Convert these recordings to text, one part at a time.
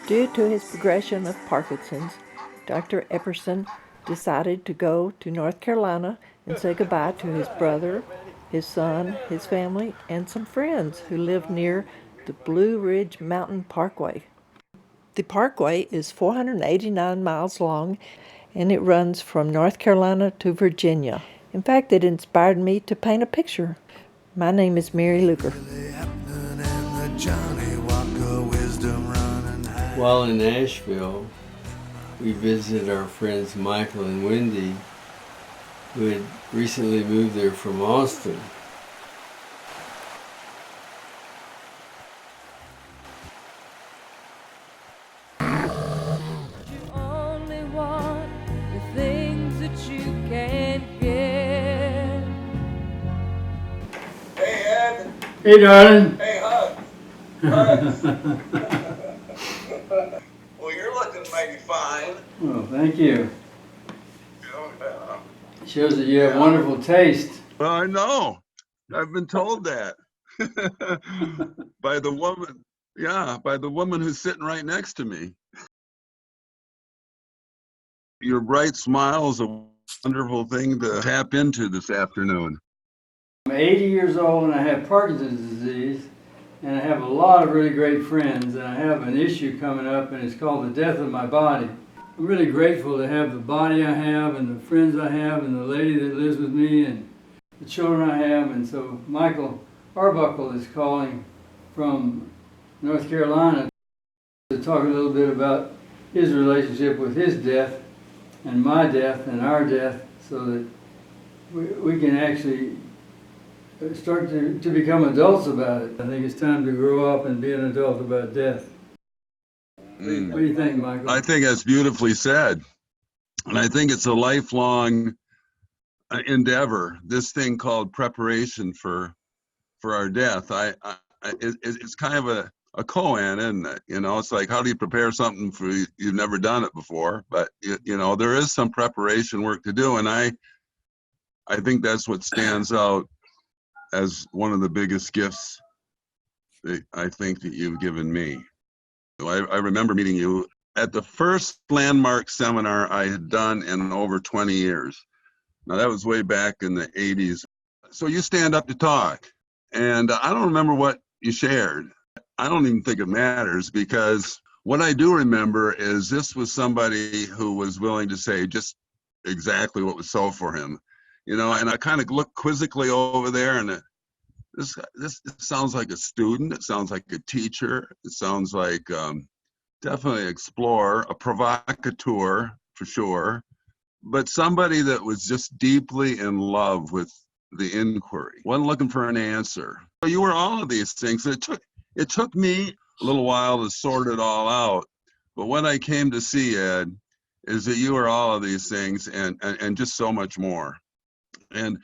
Due to his progression of Parkinson's, Dr. Epperson decided to go to North Carolina and say goodbye to his brother, his son, his family, and some friends who lived near the Blue Ridge Mountain Parkway. The parkway is 489 miles long, and it runs from North Carolina to Virginia. In fact, it inspired me to paint a picture. My name is Mary Luker. While in Nashville, we visited our friends Michael and Wendy, who had recently moved there from Austin. You only want the things that you can't get. Hey, Ed. Hey, darling. Hey, Hug. Hugs. Well, you're looking mighty fine. Well, thank you. Oh, Shows that you have wonderful taste. well, I know. I've been told that by the woman. Yeah, by the woman who's sitting right next to me. Your bright smile is a wonderful thing to tap into this afternoon. I'm 80 years old and I have Parkinson's disease, and I have a lot of really great friends, and I have an issue coming up, and it's called the death of my body. I'm really grateful to have the body I have and the friends I have and the lady that lives with me and the children I have. And so Michael Parbuckle is calling from North Carolina to talk a little bit about his relationship with his death and my death and our death, so that we can actually start to become adults about it. I think it's time to grow up and be an adult about death. What do you think, Michael? I think that's beautifully said. And I think it's a lifelong endeavor, this thing called preparation for our death. It's kind of a koan, isn't it? You know, it's like, how do you prepare something for you've never done it before? But you know, there is some preparation work to do, and I think that's what stands out as one of the biggest gifts that I think that you've given me. I remember meeting you at the first landmark seminar I had done in over 20 years. Now, that was way back in the 80s. So you stand up to talk, and I don't remember what you shared. I don't even think it matters, because what I do remember is this was somebody who was willing to say just exactly what was so for him. You know, and I kind of looked quizzically over there, and this sounds like a student. It sounds like a teacher. It sounds like definitely an explorer, a provocateur for sure, but somebody that was just deeply in love with the inquiry, wasn't looking for an answer. You were all of these things. It took me a little while to sort it all out, but what I came to see, Ed, is that you were all of these things and just so much more. And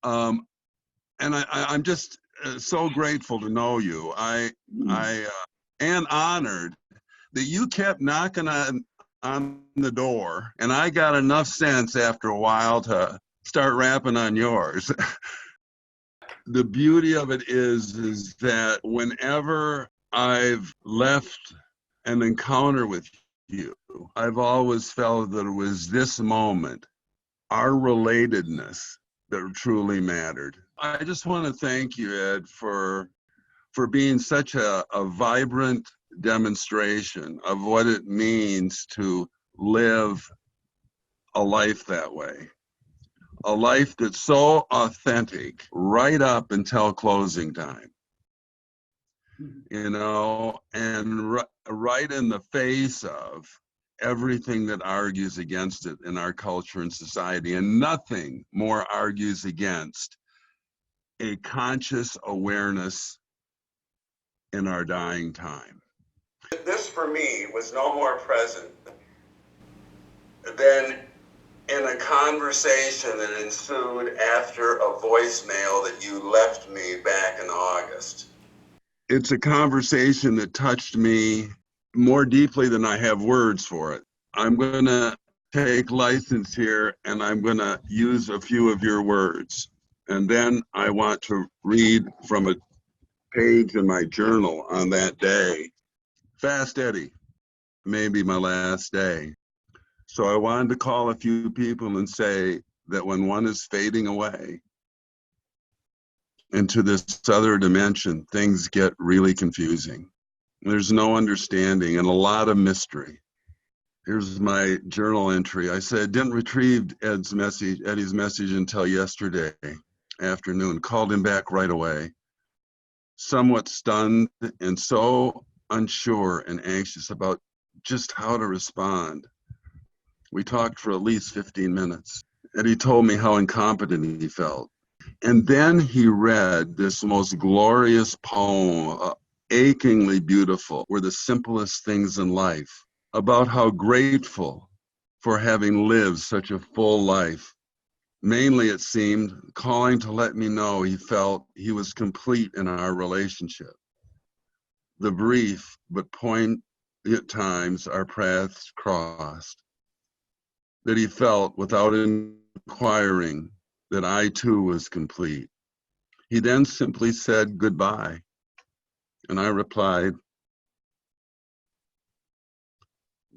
I'm just so grateful to know you. I am honored that you kept knocking on the door, and I got enough sense after a while to start rapping on yours. The beauty of it is that whenever I've left an encounter with you, I've always felt that it was this moment, our relatedness, that truly mattered. I just want to thank you, Ed, for being such a vibrant demonstration of what it means to live a life that way. A life that's so authentic right up until closing time. You know, and right in the face of everything that argues against it in our culture and society, and nothing more argues against a conscious awareness in our dying time. This for me was no more present than in a conversation that ensued after a voicemail that you left me back in August. It's a conversation that touched me more deeply than I have words for it. I'm going to take license here, and I'm going to use a few of your words. And then I want to read from a page in my journal on that day. Fast Eddie. may be my last day. So I wanted to call a few people and say that when one is fading away into this other dimension, things get really confusing. There's no understanding and a lot of mystery. Here's my journal entry. I said, didn't retrieve Eddie's message until yesterday afternoon. Called him back right away. Somewhat stunned and so unsure and anxious about just how to respond. We talked for at least 15 minutes. Eddie told me how incompetent he felt. And then he read this most glorious poem, achingly beautiful, were the simplest things in life, about how grateful for having lived such a full life. Mainly, it seemed, calling to let me know he felt he was complete in our relationship. The brief but poignant times our paths crossed, that he felt without inquiring that I too was complete. He then simply said goodbye, and I replied,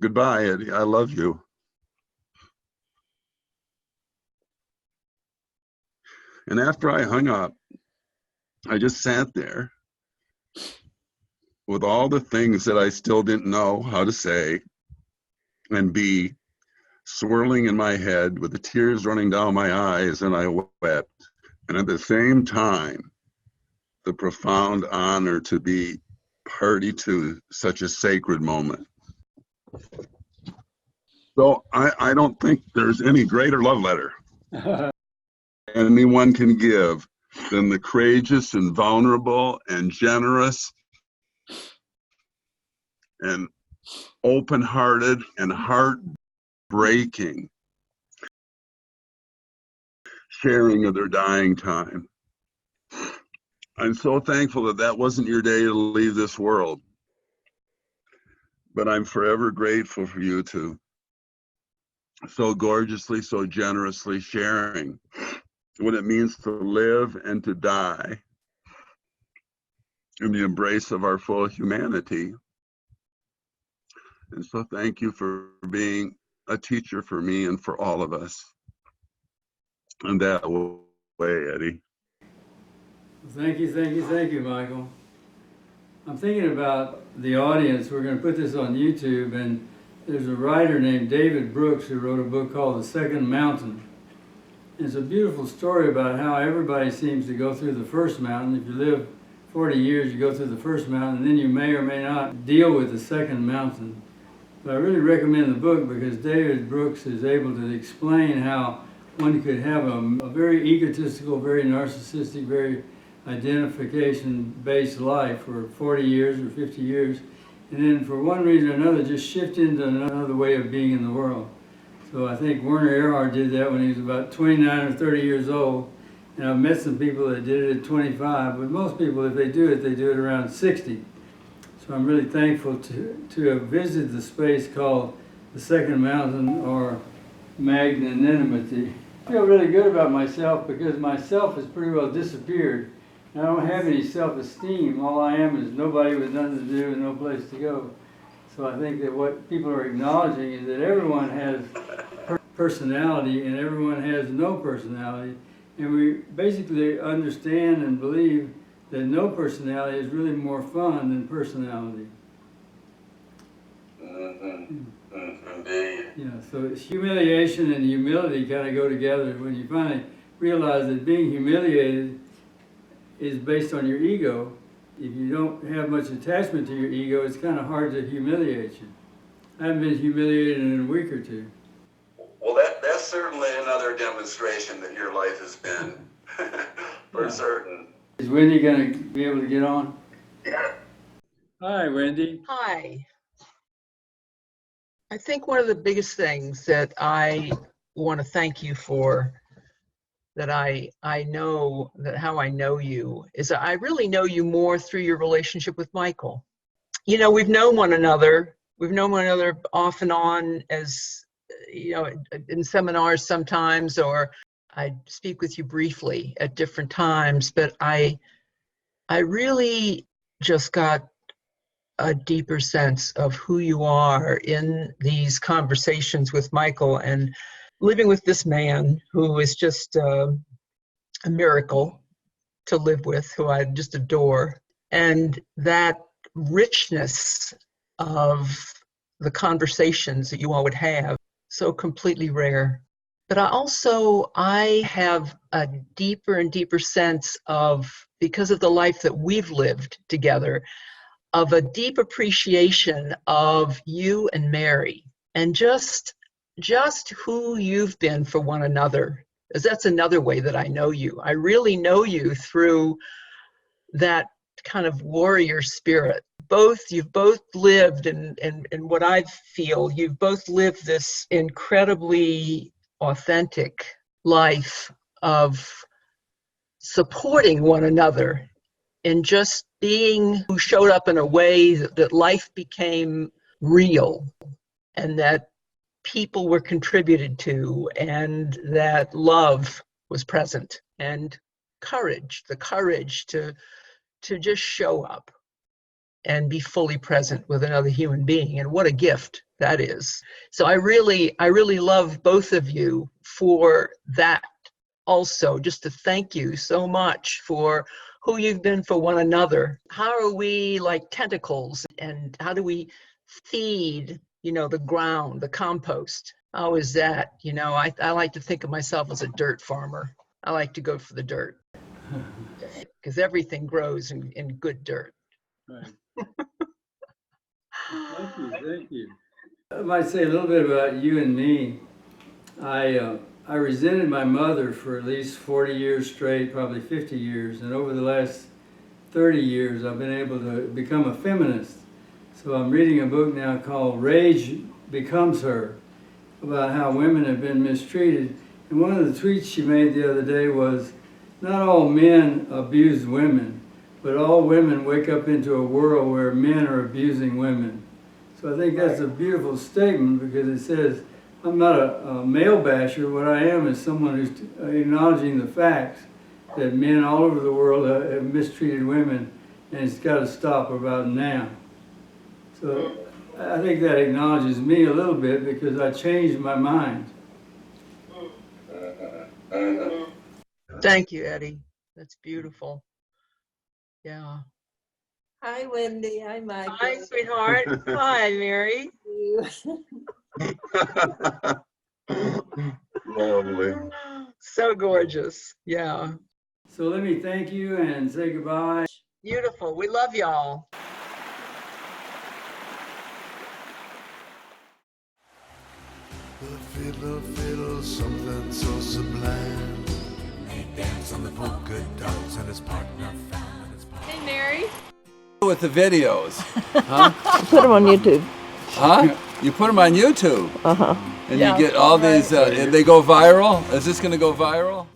goodbye, Eddie, I love you. And after I hung up, I just sat there with all the things that I still didn't know how to say and be swirling in my head with the tears running down my eyes, and I wept. And at the same time, the profound honor to be party to such a sacred moment. So I don't think there's any greater love letter anyone can give than the courageous and vulnerable and generous and open-hearted and heart-breaking sharing of their dying time. I'm so thankful that that wasn't your day to leave this world, but I'm forever grateful for you two, so gorgeously, so generously sharing what it means to live and to die in the embrace of our full humanity. And so thank you for being a teacher for me and for all of us. And that way, Eddie. Thank you, Michael. I'm thinking about the audience. We're going to put this on YouTube, and there's a writer named David Brooks who wrote a book called The Second Mountain. It's a beautiful story about how everybody seems to go through the first mountain. If you live 40 years, you go through the first mountain, and then you may or may not deal with the second mountain. But I really recommend the book because David Brooks is able to explain how one could have a very egotistical, very narcissistic, very identification-based life for 40 years or 50 years, and then for one reason or another just shift into another way of being in the world. So I think Werner Erhard did that when he was about 29 or 30 years old, and I've met some people that did it at 25, but most people, if they do it around 60. So I'm really thankful to have visited the space called the Second Mountain, or magnanimity. I feel really good about myself because myself has pretty well disappeared. I don't have any self-esteem. All I am is nobody with nothing to do and no place to go. So I think that what people are acknowledging is that everyone has personality and everyone has no personality. And we basically understand and believe that no personality is really more fun than personality. Indeed. Yeah, so it's humiliation and humility kind of go together. When you finally realize that being humiliated is based on your ego, if you don't have much attachment to your ego, it's kind of hard to humiliate you. I haven't been humiliated in a week or two. Well, that's certainly another demonstration that your life has been, for certain. Is Wendy going to be able to get on? Yeah. Hi, Wendy. Hi. I think one of the biggest things that I want to thank you for, that I know that how I know you, is that I really know you more through your relationship with Michael. You know, we've known one another off and on, as you know, in seminars sometimes, or I speak with you briefly at different times, but I really just got a deeper sense of who you are in these conversations with Michael, and living with this man who is just a miracle to live with, who I just adore. And that richness of the conversations that you all would have, so completely rare. But I have a deeper and deeper sense of, because of the life that we've lived together, of a deep appreciation of you and Mary, and just who you've been for one another. Because that's another way that I know you. I really know you through that kind of warrior spirit. You've both lived, and what I feel, you've both lived this incredibly authentic life of supporting one another and just being who showed up in a way that life became real, and that people were contributed to, and that love was present, and the courage to just show up and be fully present with another human being. And what a gift that is. So I really love both of you for that. Also, just to thank you so much for who you've been for one another. How are we like tentacles, and how do we feed, the ground, the compost? How is that? I like to think of myself as a dirt farmer. I like to go for the dirt because everything grows in good dirt. Right. Thank you. I might say a little bit about you and me. I resented my mother for at least 40 years straight, probably 50 years, and over the last 30 years I've been able to become a feminist. So I'm reading a book now called Rage Becomes Her, about how women have been mistreated. And one of the tweets she made the other day was, not all men abuse women, but all women wake up into a world where men are abusing women. So I think that's a beautiful statement, because it says, I'm not a male basher. What I am is someone who's acknowledging the facts that men all over the world have mistreated women, and it's got to stop about now. So I think that acknowledges me a little bit, because I changed my mind. Thank you, Eddie. That's beautiful. Yeah. Hi, Wendy. Hi, Michael. Hi, sweetheart. Hi, Mary. Lovely. So gorgeous. Yeah. So let me thank you and say goodbye. Beautiful. We love y'all. The fiddler fiddles something so sublime. He danced on the polka dots and his partner found his partner. Hey, Mary. With the videos, huh? Put them on YouTube. Huh? You put them on YouTube, and Yeah, you get all right. these. They go viral. Is this going to go viral?